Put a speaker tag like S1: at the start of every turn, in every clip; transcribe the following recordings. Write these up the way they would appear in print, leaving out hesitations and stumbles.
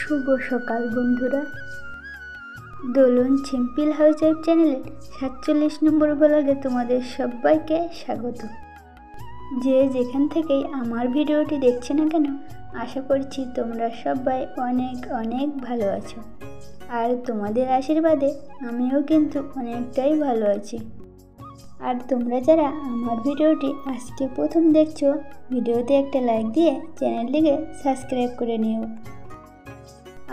S1: শুভ সকাল বন্ধুরা। দোলন simple housewife চ্যানেলের 47 নম্বর ব্লগে তোমাদের সবাইকে স্বাগত। যে যেখান থেকেই আমার ভিডিওটি দেখছে না কেন, আশা করছি তোমরা সবাই অনেক অনেক ভালো আছো। আর তোমাদের আশীর্বাদে আমিও কিন্তু অনেকটাই ভালো আছি। আর তোমরা যারা আমার ভিডিওটি আজকে প্রথম দেখছো, ভিডিওতে একটা লাইক দিয়ে চ্যানেলটিকে সাবস্ক্রাইব করে নিও।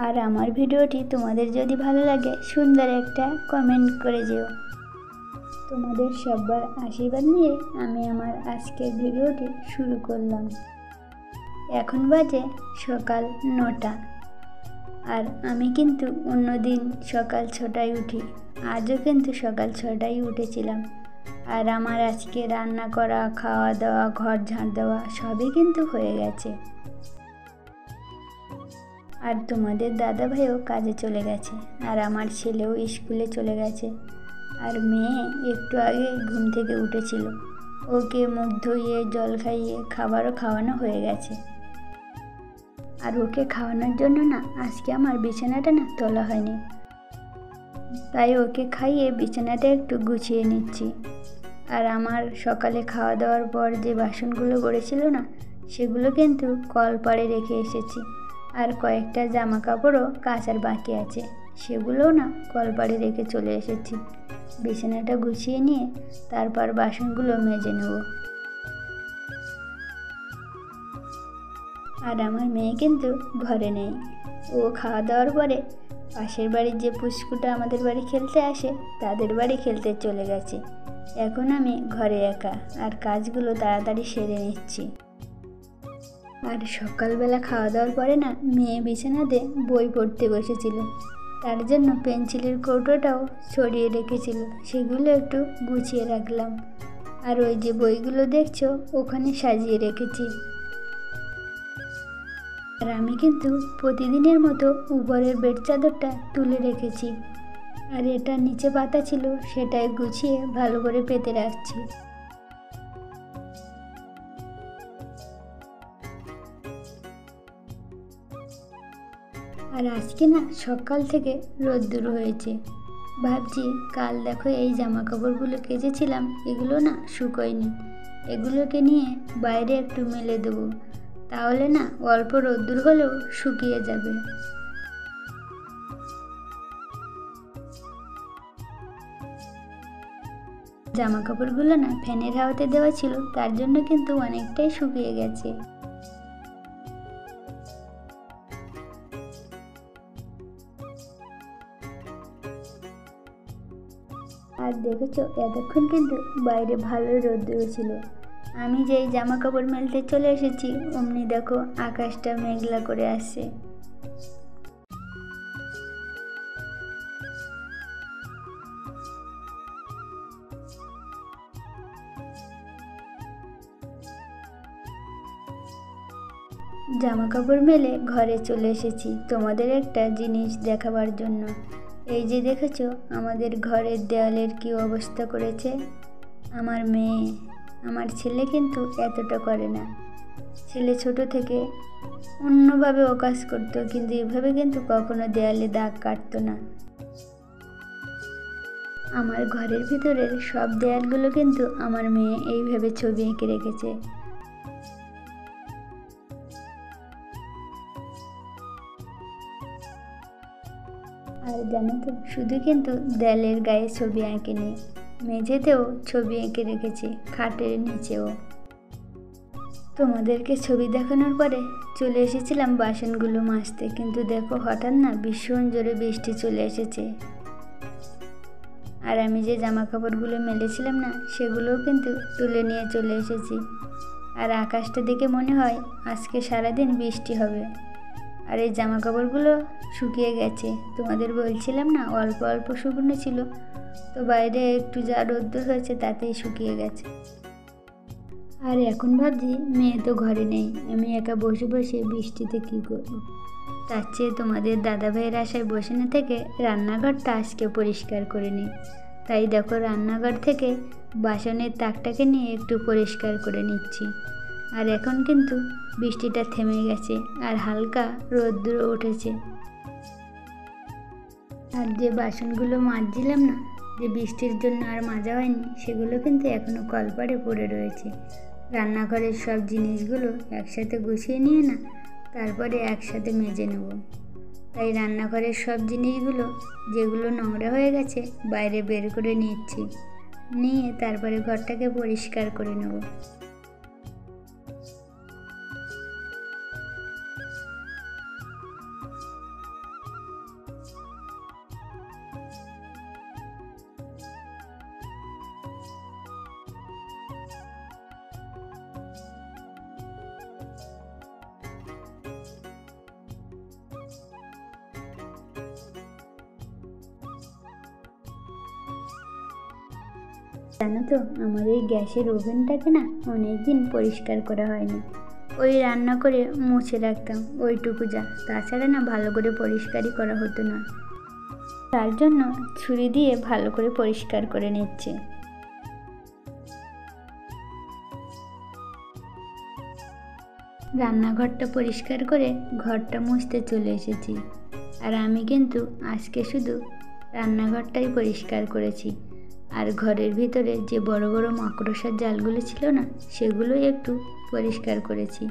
S1: আর আমার ভিডিওটি তোমাদের যদি ভালো লাগে সুন্দর একটা কমেন্ট করে যেও। তোমাদের সবার আশীর্বাদ নিয়ে আমি আমার আজকের ভিডিওটি শুরু করলাম। এখন বাজে সকাল 9টা। আর আমি কিন্তু অন্যদিন সকাল 6টায় উঠি, আজও কিন্তু সকাল 6টায় উঠেছিলাম। আর আমার আজকে রান্না করা, খাওয়া দাওয়া, ঘর ঝাড় দেওয়া সবই কিন্তু হয়ে গেছে। আর তোমাদের দাদা ভাইও কাজে চলে গেছে, আর আমার ছেলেও স্কুলে চলে গেছে। আর মেয়ে একটু আগে ঘুম থেকে উঠেছিল, ওকে মুখ ধুইয়ে জল খাইয়ে খাবারও খাওয়ানো হয়ে গেছে। আর ওকে খাওয়ানোর জন্য না আজকে আমার বিছানাটা না তোলা হয়নি, তাই ওকে খাইয়ে বিছানাটা একটু গুছিয়ে নিচ্ছি। আর আমার সকালে খাওয়া দাওয়ার পর যে বাসনগুলো পড়েছিল না, সেগুলো কিন্তু কলপাড়ে রেখে এসেছি। আর কয়েকটা জামা কাপড়ও কাচার বাকি আছে, সেগুলোও না কলপাড়ে রেখে চলে এসেছি। বিছানাটা গুছিয়ে নিয়ে তারপর বাসনগুলো মেজে নেব। আর আমার মেয়ে কিন্তু ঘরে নেই, ও খাওয়া দাওয়ার পরে পাশের বাড়ির যে পুষ্কুটা আমাদের বাড়ি খেলতে আসে, তাদের বাড়ি খেলতে চলে গেছে। এখন আমি ঘরে একা, আর কাজগুলো তাড়াতাড়ি সেরে নিচ্ছি। আর সকালবেলা খাওয়া দাওয়ার পরে না মেয়ে বিছানাতে বই পড়তে বসেছিল, তার জন্য পেন্সিলের কৌটোটাও ছড়িয়ে রেখেছিল, সেগুলো একটু গুছিয়ে রাখলাম। আর ওই যে বইগুলো দেখছো ওখানে সাজিয়ে রেখেছি। আর আমি কিন্তু প্রতিদিনের মতো উপরের বেড চাদরটা তুলে রেখেছি, আর এটা নিচে পাতা ছিল সেটাই গুছিয়ে ভালো করে পেতে রাখছি। আর আজকে না সকাল থেকে রোদ্দুর হয়েছে, ভাবছি কাল দেখো এই জামা কাপড়গুলো কেচেছিলাম, এগুলো না শুকোয়নি, এগুলোকে নিয়ে বাইরে একটু মেলে দেবো, তাহলে না অল্প রোদ্দুর হলেও শুকিয়ে যাবে। জামা কাপড়গুলো না ফ্যানের হাওয়াতে দেওয়া ছিল, তার জন্য কিন্তু অনেকটাই শুকিয়ে গেছে। আর দেখেছো এতক্ষণ কিন্তু বাইরে ভালো রোদ্দুর ছিল। আমি যেই জামা কাপড় মেলতে চলে এসেছি, অমনি দেখো আকাশটা মেঘলা করে আসছে। জামা কাপড় মেলে ঘরে চলে এসেছি তোমাদের একটা জিনিস দেখাবার জন্য। এই যে দেখেছো আমাদের ঘরের দেওয়ালের কি অবস্থা করেছে আমার মেয়ে। আমার ছেলে কিন্তু এতটা করে না, ছেলে ছোট থেকে অন্যভাবে ও কাজ করতো, কিন্তু এভাবে কিন্তু কখনো দেয়ালে দাগ কাটতো না। আমার ঘরের ভিতরের সব দেয়ালগুলো কিন্তু আমার মেয়ে এইভাবে ছবি এঁকে রেখেছে। আর জানো তো, শুধু কিন্তু দেয়ালের গায়ে ছবি আঁকেনি, মেঝেতেও ছবি এঁকে রেখেছি, খাটের নিচেও। তোমাদেরকে ছবি দেখানোর পরে চলে এসেছিলাম বাসনগুলো মাজতে, কিন্তু দেখো হঠাৎ না ভীষণ জোরে বৃষ্টি চলে এসেছে। আর আমি যে জামা কাপড়গুলো মেলেছিলাম না, সেগুলোও কিন্তু তুলে নিয়ে চলে এসেছি। আর আকাশটা দেখে মনে হয় আজকে সারাদিন বৃষ্টি হবে। আর এই জামা কাপড়গুলো শুকিয়ে গেছে, তোমাদের বলছিলাম না অল্প অল্প শুকনো ছিল, তো বাইরে একটু যা রোদ্দুর হয়েছে তাতেই শুকিয়ে গেছে। আর এখন ভাবছি মেয়ে তো ঘরে নেই, আমি একা বসে বসে বৃষ্টিতে কী করব। তার চেয়ে তোমাদের দাদাভাইয়ের আশায় বসে না থেকে রান্নাঘরটা আজকে পরিষ্কার করে নিই। তাই দেখো রান্নাঘর থেকে বাসনের তাকটাকে নিয়ে একটু পরিষ্কার করে নিচ্ছি। আর এখন কিন্তু বৃষ্টিটা থেমে গেছে আর হালকা রোদ্দুর উঠেছে। আর যে বাসনগুলো মাজছিলাম না, যে বৃষ্টির জন্য আর মাজা হয়নি, সেগুলো কিন্তু এখনও কলপাড়ে পড়ে রয়েছে। রান্নাঘরের সব জিনিসগুলো একসাথে গুছিয়ে নিয়ে না তারপরে একসাথে মেজে নেব। তাই রান্নাঘরের সব জিনিসগুলো যেগুলো নোংরা হয়ে গেছে বাইরে বের করে নিচ্ছি, নিয়ে তারপরে ঘরটাকে পরিষ্কার করে নেব। জানো তো, আমার এই গ্যাসের ওভেনটাকে না অনেকদিন পরিষ্কার করা হয়নি। ওই রান্না করে মুছে রাখতাম ওইটুকু যা, তাছাড়া না ভালো করে পরিষ্কারই করা হতো না। তার জন্য ছুরি দিয়ে ভালো করে পরিষ্কার করে নিচ্ছে। রান্নাঘরটা পরিষ্কার করে ঘরটা মুছতে চলে এসেছি। আর আমি কিন্তু আজকে শুধু রান্নাঘরটাই পরিষ্কার করেছি, আর ঘরের ভিতরে যে বড় বড় মাকড়সার জালগুলো ছিল না, সেগুলোই একটু পরিষ্কার করেছি।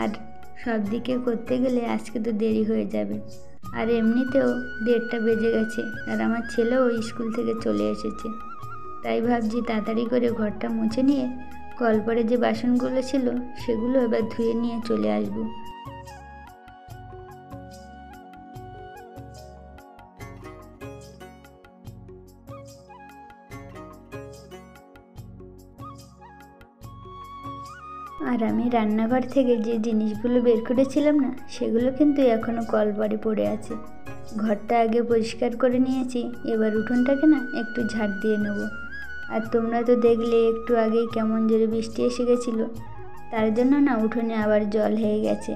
S1: আর সব দিকে করতে গেলে আজকে তো দেরি হয়ে যাবে, আর এমনিতেও 1:30 বেজে গেছে, আর আমার ছেলেও স্কুল থেকে চলে এসেছে। তাই ভাবছি তাড়াতাড়ি করে ঘরটা মুছে নিয়ে কলপাড়ে যে বাসনগুলো ছিল সেগুলো এবার ধুয়ে নিয়ে চলে আসবো। আর আমি রান্নাঘর থেকে যে জিনিসগুলো বের করেছিলাম না, সেগুলো কিন্তু এখনও কলপাড়ে পড়ে আছে। ঘরটা আগে পরিষ্কার করে নিয়েছি, এবার উঠোনটাকে না একটু ঝাড় দিয়ে নেব। আর তোমরা তো দেখলে একটু আগেই কেমন জোরে বৃষ্টি এসে গেছিলো, তার জন্য না উঠোনে আবার জল হয়ে গেছে।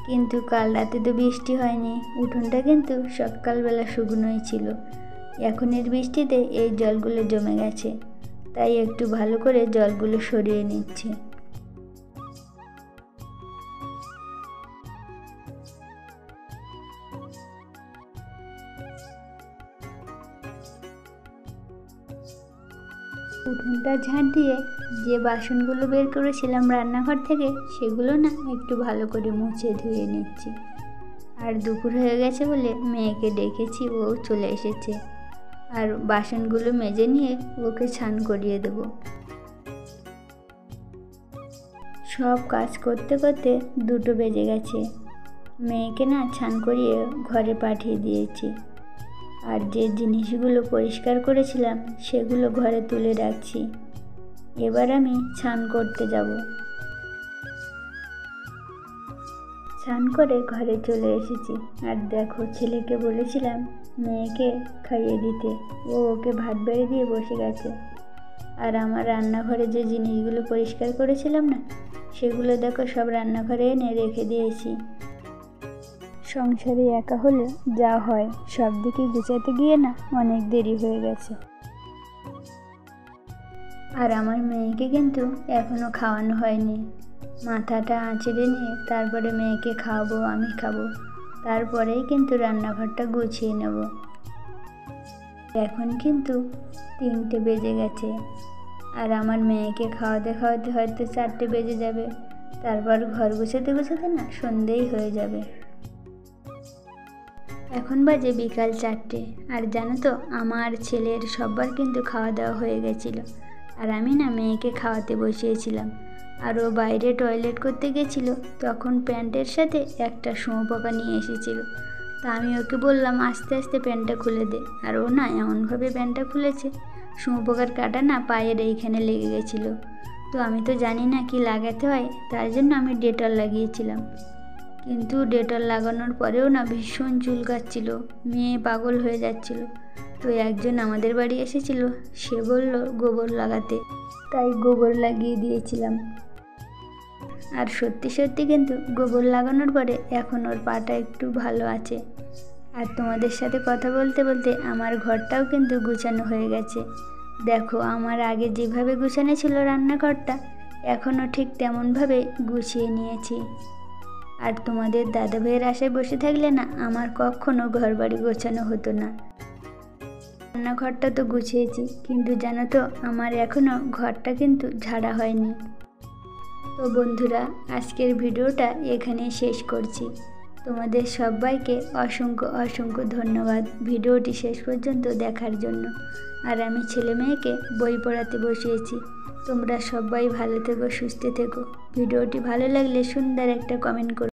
S1: কিন্তু কাল রাতে তো বৃষ্টি হয়নি, উঠোনটা কিন্তু সকালবেলা শুকনোই ছিল। এখনের বৃষ্টিতে এই জলগুলো জমে গেছে, তাই একটু ভালো করে জলগুলো সরিয়ে নিচ্ছি। উঠোনটা ঝাড় দিয়ে যে বাসনগুলো বের করেছিলাম রান্নাঘর থেকে, সেগুলো না একটু ভালো করে মুছে ধুয়ে নিচ্ছি। আর দুপুর হয়ে গেছে বলে মেয়েকে ডেকেছি, ও চলে এসেছে। আর বাসনগুলো মেজে নিয়ে ওকে স্নান করিয়ে দেব। সব কাজ করতে করতে 2টো বেজে গেছে। মেয়েকে না স্নান করিয়ে ঘরে পাঠিয়ে দিয়েছি। আর যে জিনিসগুলো পরিষ্কার করেছিলাম সেগুলো ঘরে তুলে রাখছি। এবার আমি স্নান করতে যাব। স্নান করে ঘরে চলে এসেছি। আর দেখো, ছেলেকে বলেছিলাম মেয়েকে খাইয়ে দিতে, ও ওকে ভাত বেড়ে দিয়ে বসে গেছে। আর আমার রান্নাঘরে যে জিনিসগুলো পরিষ্কার করেছিলাম না, সেগুলো দেখো সব রান্নাঘরে এনে রেখে দিয়েছি। সংসারে একা হলে যা হয়, সব দিকে গুছাতে গিয়ে না অনেক দেরি হয়ে গেছে। আর আমার মেয়েকে কিন্তু এখনও খাওয়ানো হয়নি। মাথাটা আঁচড়ে নিয়ে তারপরে মেয়েকে খাওয়াবো, আমি খাবো, তারপরেই কিন্তু রান্নাঘরটা গুছিয়ে নেব। এখন কিন্তু 3টে বেজে গেছে, আর আমার মেয়েকে খাওয়াতে খাওয়াতে হয়তো 4টে বেজে যাবে। তারপর ঘর গুছাতে গুছাতে না সন্ধেই হয়ে যাবে। এখন বাজে বিকাল 4টে। আর জানো তো, আমার ছেলের সবার কিন্তু খাওয়া দাওয়া হয়ে গেছিলো। আর আমি না মেয়েকে খাওয়াতে বসিয়েছিলাম। আর ও বাইরে টয়লেট করতে গেছিলো, তখন প্যান্টের সাথে একটা শুঁয়োপোকা নিয়ে এসেছিলো। তা আমি ওকে বললাম আস্তে আস্তে প্যান্টটা খুলে দে। আর ও না এমনভাবে প্যান্টটা খুলেছে, শুঁয়োপোকার কাঁটা না পায়ের এইখানে লেগে গেছিলো। তো আমি তো জানি না কি লাগাতে হয়, তার জন্য আমি ডেটল লাগিয়েছিলাম। কিন্তু ডেটল লাগানোর পরেও না ভীষণ চুলকাচ্ছিল, মেয়ে পাগল হয়ে যাচ্ছিল। তো একজন আমাদের বাড়ি এসেছিল, সে বলল গোবর লাগাতে, তাই গোবর লাগিয়ে দিয়েছিলাম। আর সত্যি সত্যি কিন্তু গোবর লাগানোর পরে এখন ওর পাটা একটু ভালো আছে। আর তোমাদের সাথে কথা বলতে বলতে আমার ঘরটাও কিন্তু গুছানো হয়ে গেছে। দেখো, আমার আগে যেভাবে গুছানো ছিল রান্নাঘরটা, এখনও ঠিক তেমনভাবে গুছিয়ে নিয়েছি। আর তোমাদের দাদা ভাইয়ের আশায় বসে থাকলে না আমার কখনো ঘর বাড়ি গোছানো হতো না। রান্নাঘরটা তো গুছিয়েছি, কিন্তু জানো তো আমার এখনও ঘরটা কিন্তু ঝাড়া হয়নি। তো বন্ধুরা, আজকের ভিডিওটা এখানেই শেষ করছি। তোমাদের সবাইকে অসংখ্য অসংখ্য ধন্যবাদ ভিডিওটি শেষ পর্যন্ত দেখার জন্য। আর আমি ছেলে মেয়েকে বই পড়াতে বসিয়েছি। তোমরা সবাই ভালো থেকো, সুস্থ থেকো। ভিডিওটি ভালো লাগলে সুন্দর একটা কমেন্ট করো।